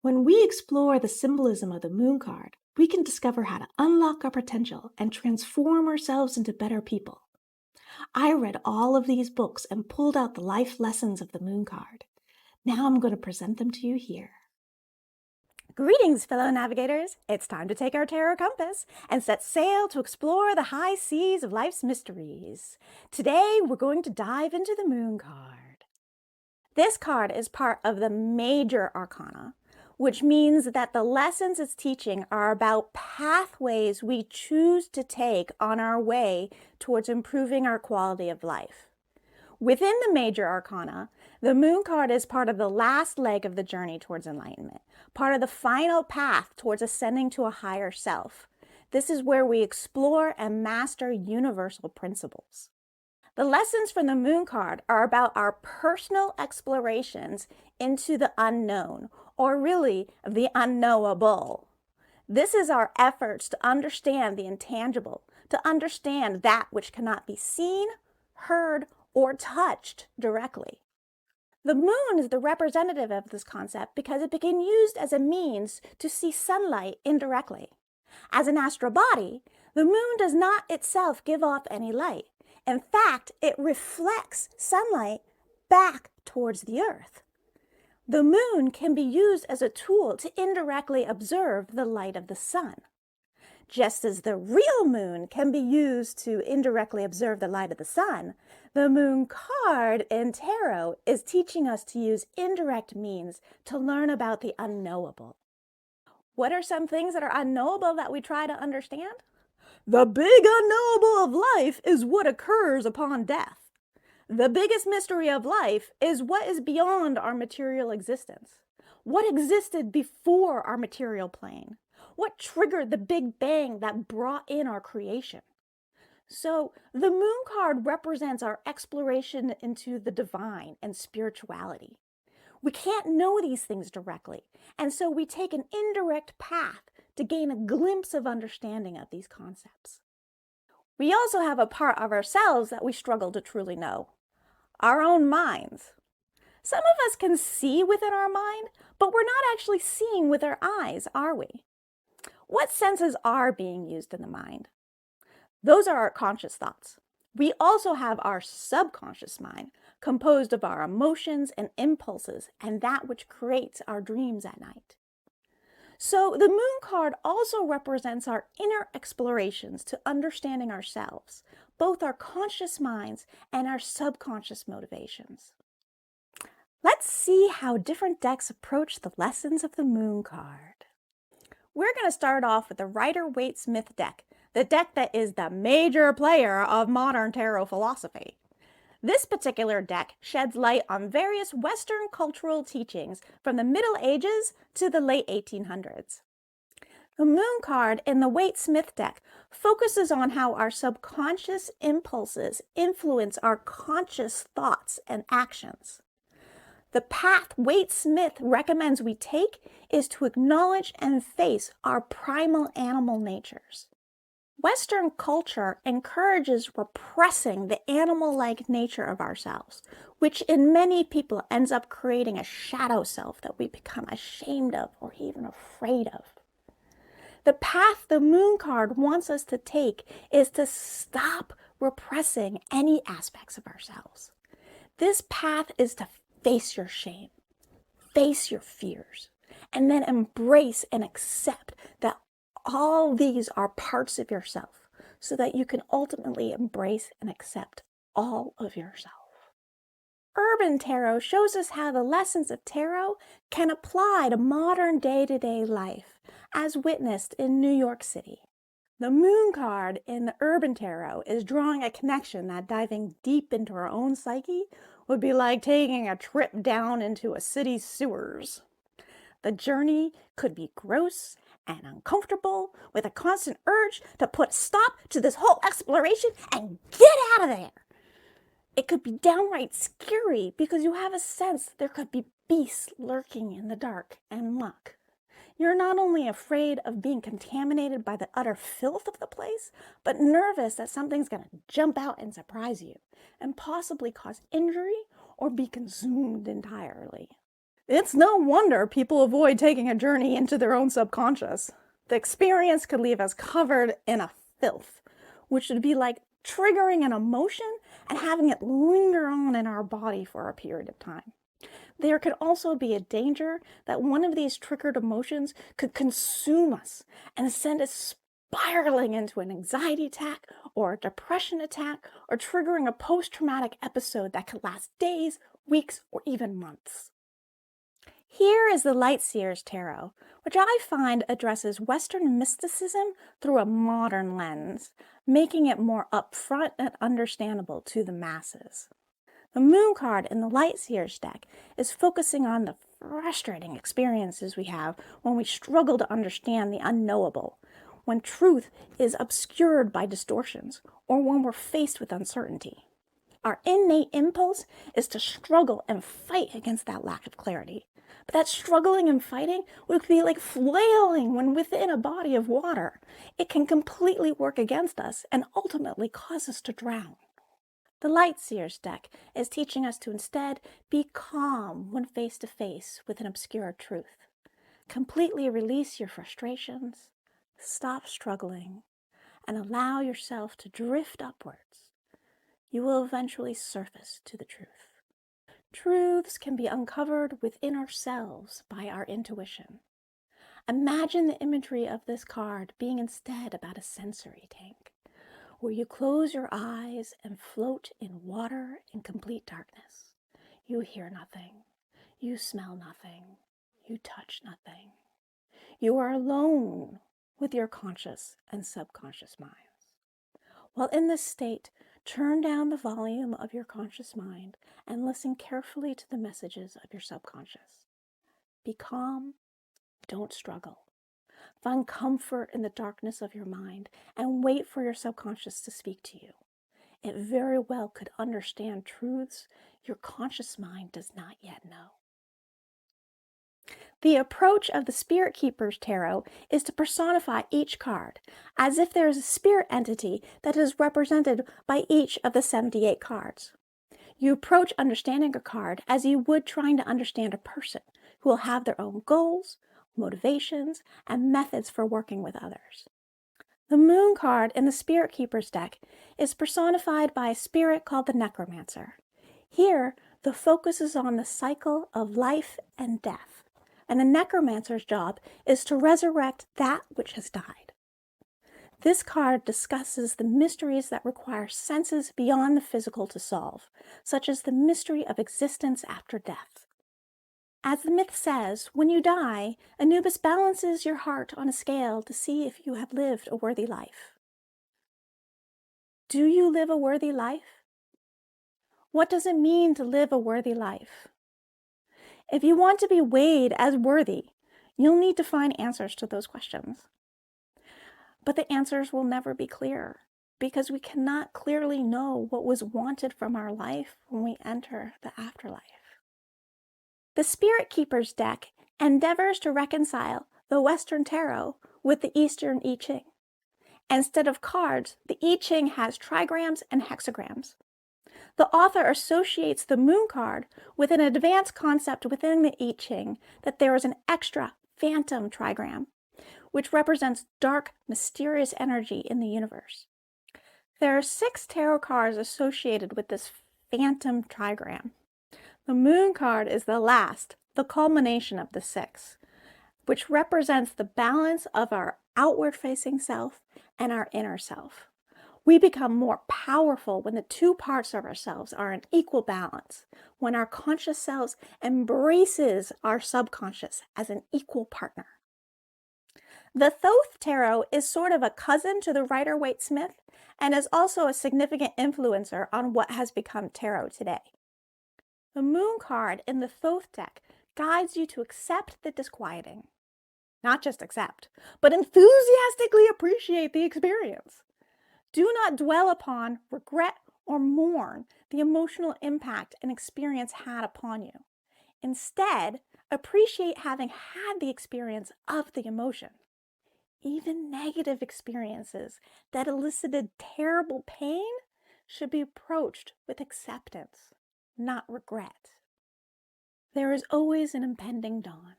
When we explore the symbolism of the moon card, we can discover how to unlock our potential and transform ourselves into better people. I read all of these books and pulled out the life lessons of the moon card. Now I'm going to present them to you here. Greetings, fellow navigators. It's time to take our tarot compass and set sail to explore the high seas of life's mysteries. Today, we're going to dive into the moon card. This card is part of the major arcana, which means that the lessons it's teaching are about pathways we choose to take on our way towards improving our quality of life. Within the major arcana, the moon card is part of the last leg of the journey towards enlightenment, part of the final path towards ascending to a higher self. This is where we explore and master universal principles. The lessons from the moon card are about our personal explorations into the unknown, or really the unknowable. This is our efforts to understand the intangible, to understand that which cannot be seen, heard, or touched directly. The moon is the representative of this concept because it became used as a means to see sunlight indirectly. As an astral body, the moon does not itself give off any light. In fact, it reflects sunlight back towards the earth. The moon can be used as a tool to indirectly observe the light of the sun. Just as the real moon can be used to indirectly observe the light of the sun, the moon card in tarot is teaching us to use indirect means to learn about the unknowable. What are some things that are unknowable that we try to understand? The big unknowable of life is what occurs upon death. The biggest mystery of life is what is beyond our material existence. What existed before our material plane? What triggered the Big Bang that brought in our creation? So the moon card represents our exploration into the divine and spirituality. We can't know these things directly, and so we take an indirect path to gain a glimpse of understanding of these concepts. We also have a part of ourselves that we struggle to truly know, our own minds. Some of us can see within our mind, but we're not actually seeing with our eyes, are we? What senses are being used in the mind? Those are our conscious thoughts. We also have our subconscious mind, composed of our emotions and impulses, and that which creates our dreams at night. So the moon card also represents our inner explorations to understanding ourselves, both our conscious minds and our subconscious motivations. Let's see how different decks approach the lessons of the moon card. We're going to start off with the Rider-Waite-Smith deck, the deck that is the major player of modern tarot philosophy. This particular deck sheds light on various Western cultural teachings from the Middle Ages to the late 1800s. The moon card in the Waite-Smith deck focuses on how our subconscious impulses influence our conscious thoughts and actions. The path Waite-Smith recommends we take is to acknowledge and face our primal animal natures. Western culture encourages repressing the animal-like nature of ourselves, which in many people ends up creating a shadow self that we become ashamed of or even afraid of. The path the moon card wants us to take is to stop repressing any aspects of ourselves. This path is to face your shame, face your fears, and then embrace and accept that all these are parts of yourself so that you can ultimately embrace and accept all of yourself. Urban Tarot shows us how the lessons of tarot can apply to modern day-to-day life, as witnessed in New York City. The moon card in the Urban Tarot is drawing a connection that diving deep into our own psyche would be like taking a trip down into a city's sewers. The journey could be gross and uncomfortable, with a constant urge to put a stop to this whole exploration and get out of there. It could be downright scary because you have a sense there could be beasts lurking in the dark and muck. You're not only afraid of being contaminated by the utter filth of the place, but nervous that something's going to jump out and surprise you and possibly cause injury or be consumed entirely. It's no wonder people avoid taking a journey into their own subconscious. The experience could leave us covered in a filth, which would be like triggering an emotion and having it linger on in our body for a period of time. There could also be a danger that one of these triggered emotions could consume us and send us spiraling into an anxiety attack or a depression attack or triggering a post-traumatic episode that could last days, weeks, or even months. Here is the Light Seer's Tarot, which I find addresses Western mysticism through a modern lens, making it more upfront and understandable to the masses. The Moon card in the Light Seer's deck is focusing on the frustrating experiences we have when we struggle to understand the unknowable, when truth is obscured by distortions, or when we're faced with uncertainty. Our innate impulse is to struggle and fight against that lack of clarity. But that struggling and fighting would be like flailing when within a body of water. It can completely work against us and ultimately cause us to drown. The Light Seer's deck is teaching us to instead be calm when face to face with an obscure truth. Completely release your frustrations, stop struggling, and allow yourself to drift upwards. You will eventually surface to the truth. Truths can be uncovered within ourselves by our intuition. Imagine the imagery of this card being instead about a sensory tank, where you close your eyes and float in water in complete darkness. You hear nothing. You smell nothing. You touch nothing. You are alone with your conscious and subconscious minds. While in this state, turn down the volume of your conscious mind and listen carefully to the messages of your subconscious. Be calm, don't struggle. Find comfort in the darkness of your mind and wait for your subconscious to speak to you. It very well could understand truths your conscious mind does not yet know. The approach of the Spirit Keeper's Tarot is to personify each card, as if there is a spirit entity that is represented by each of the 78 cards. You approach understanding a card as you would trying to understand a person who will have their own goals, motivations, and methods for working with others. The Moon card in the Spirit Keeper's deck is personified by a spirit called the Necromancer. Here, the focus is on the cycle of life and death. And the necromancer's job is to resurrect that which has died. This card discusses the mysteries that require senses beyond the physical to solve, such as the mystery of existence after death. As the myth says, when you die, Anubis balances your heart on a scale to see if you have lived a worthy life. Do you live a worthy life? What does it mean to live a worthy life? If you want to be weighed as worthy, you'll need to find answers to those questions. But the answers will never be clear because we cannot clearly know what was wanted from our life when we enter the afterlife. The Spirit Keeper's deck endeavors to reconcile the Western Tarot with the Eastern I Ching. Instead of cards, the I Ching has trigrams and hexagrams. The author associates the Moon card with an advanced concept within the I Ching that there is an extra phantom trigram, which represents dark, mysterious energy in the universe. There are 6 tarot cards associated with this phantom trigram. The Moon card is the last, the culmination of the 6, which represents the balance of our outward-facing self and our inner self. We become more powerful when the 2 parts of ourselves are in equal balance, when our conscious selves embraces our subconscious as an equal partner. The Thoth Tarot is sort of a cousin to the writer Waite Smith and is also a significant influencer on what has become tarot today. The Moon card in the Thoth deck guides you to accept the disquieting. Not just accept, but enthusiastically appreciate the experience. Do not dwell upon, regret, or mourn the emotional impact an experience had upon you. Instead, appreciate having had the experience of the emotion. Even negative experiences that elicited terrible pain should be approached with acceptance, not regret. There is always an impending dawn.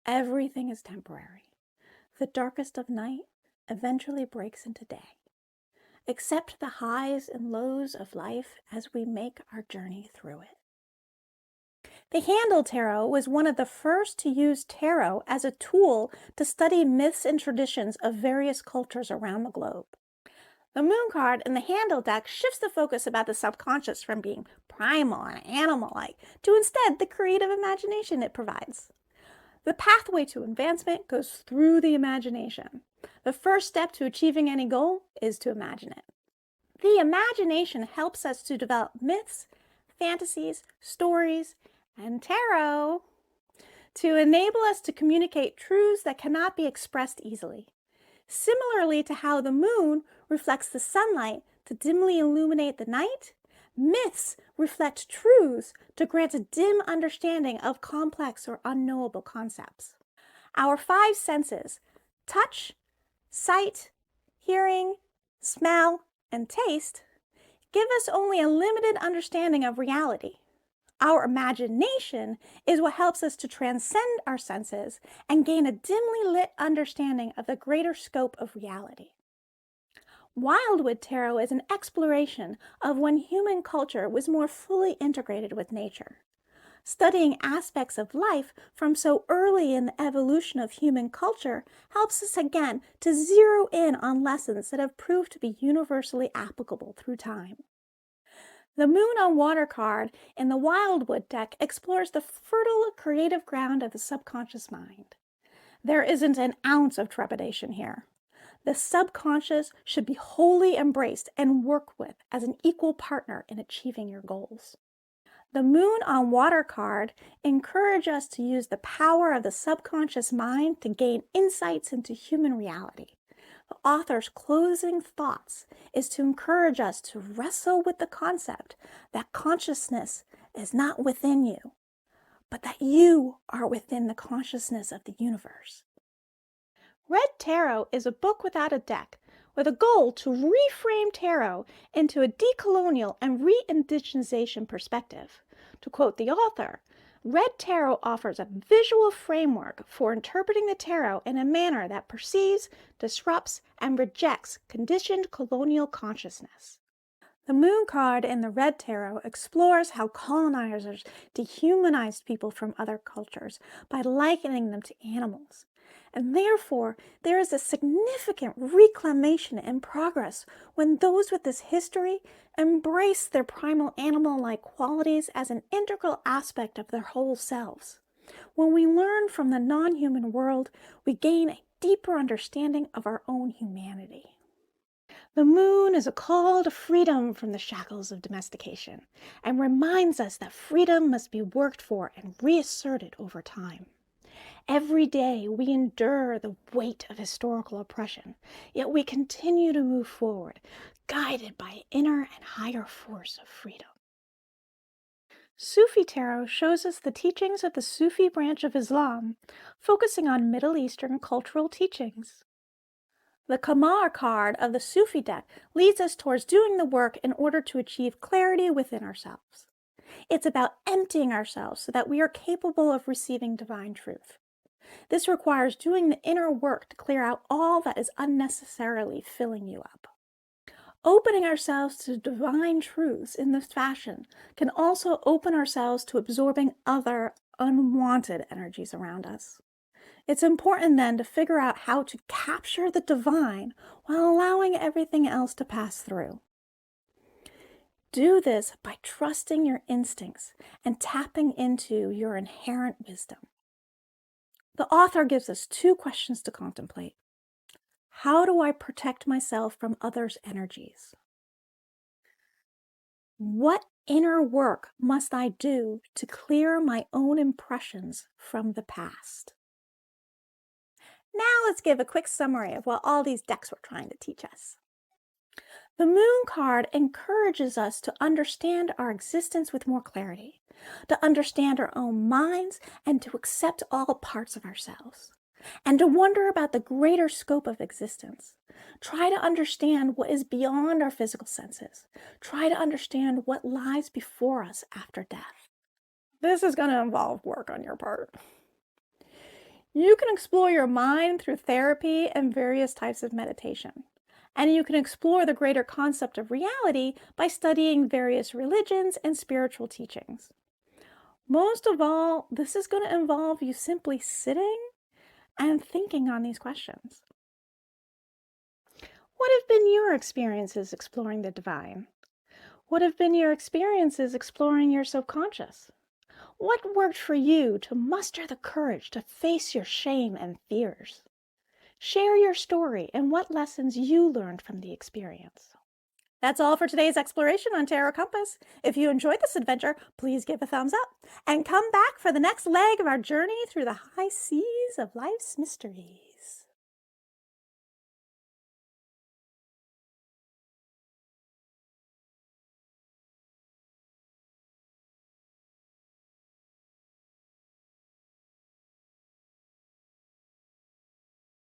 Everything is temporary. The darkest of night eventually breaks into day. Accept the highs and lows of life as we make our journey through it. The Haindl Tarot was one of the first to use tarot as a tool to study myths and traditions of various cultures around the globe. The moon card in the Haindl deck shifts the focus about the subconscious from being primal and animal-like to instead the creative imagination it provides. The pathway to advancement goes through the imagination. The first step to achieving any goal is to imagine it. The imagination helps us to develop myths, fantasies, stories, and tarot to enable us to communicate truths that cannot be expressed easily. Similarly to how the moon reflects the sunlight to dimly illuminate the night, myths reflect truths to grant a dim understanding of complex or unknowable concepts. Our five senses, touch, sight, hearing, smell, and taste, give us only a limited understanding of reality. Our imagination is what helps us to transcend our senses and gain a dimly lit understanding of the greater scope of reality. Wildwood Tarot is an exploration of when human culture was more fully integrated with nature. Studying aspects of life from so early in the evolution of human culture helps us again to zero in on lessons that have proved to be universally applicable through time. The Moon on Water card in the Wildwood deck explores the fertile creative ground of the subconscious mind. There isn't an ounce of trepidation here. The subconscious should be wholly embraced and worked with as an equal partner in achieving your goals. The Moon on Water card encourages us to use the power of the subconscious mind to gain insights into human reality. The author's closing thoughts is to encourage us to wrestle with the concept that consciousness is not within you, but that you are within the consciousness of the universe. Red Tarot is a book without a deck, with a goal to reframe tarot into a decolonial and re-indigenization perspective. To quote the author, Red Tarot offers a visual framework for interpreting the tarot in a manner that perceives, disrupts, and rejects conditioned colonial consciousness. The Moon card in the Red Tarot explores how colonizers dehumanized people from other cultures by likening them to animals. And therefore, there is a significant reclamation and progress when those with this history embrace their primal animal-like qualities as an integral aspect of their whole selves. When we learn from the non-human world, we gain a deeper understanding of our own humanity. The moon is a call to freedom from the shackles of domestication and reminds us that freedom must be worked for and reasserted over time. Every day we endure the weight of historical oppression, yet we continue to move forward, guided by an inner and higher force of freedom. Sufi Tarot shows us the teachings of the Sufi branch of Islam, focusing on Middle Eastern cultural teachings. The Qamar card of the Sufi deck leads us towards doing the work in order to achieve clarity within ourselves. It's about emptying ourselves so that we are capable of receiving divine truth. This requires doing the inner work to clear out all that is unnecessarily filling you up. Opening ourselves to divine truths in this fashion can also open ourselves to absorbing other unwanted energies around us. It's important then to figure out how to capture the divine while allowing everything else to pass through. Do this by trusting your instincts and tapping into your inherent wisdom. The author gives us two questions to contemplate. How do I protect myself from others' energies? What inner work must I do to clear my own impressions from the past? Now let's give a quick summary of what all these decks were trying to teach us. The Moon card encourages us to understand our existence with more clarity, to understand our own minds, and to accept all parts of ourselves, and to wonder about the greater scope of existence. Try to understand what is beyond our physical senses. Try to understand what lies before us after death. This is going to involve work on your part. You can explore your mind through therapy and various types of meditation. And you can explore the greater concept of reality by studying various religions and spiritual teachings. Most of all, this is going to involve you simply sitting and thinking on these questions. What have been your experiences exploring the divine? What have been your experiences exploring your subconscious? What worked for you to muster the courage to face your shame and fears? Share your story and what lessons you learned from the experience. That's all for today's exploration on Tarot Compass. If you enjoyed this adventure, please give a thumbs up and come back for the next leg of our journey through the high seas of life's mysteries.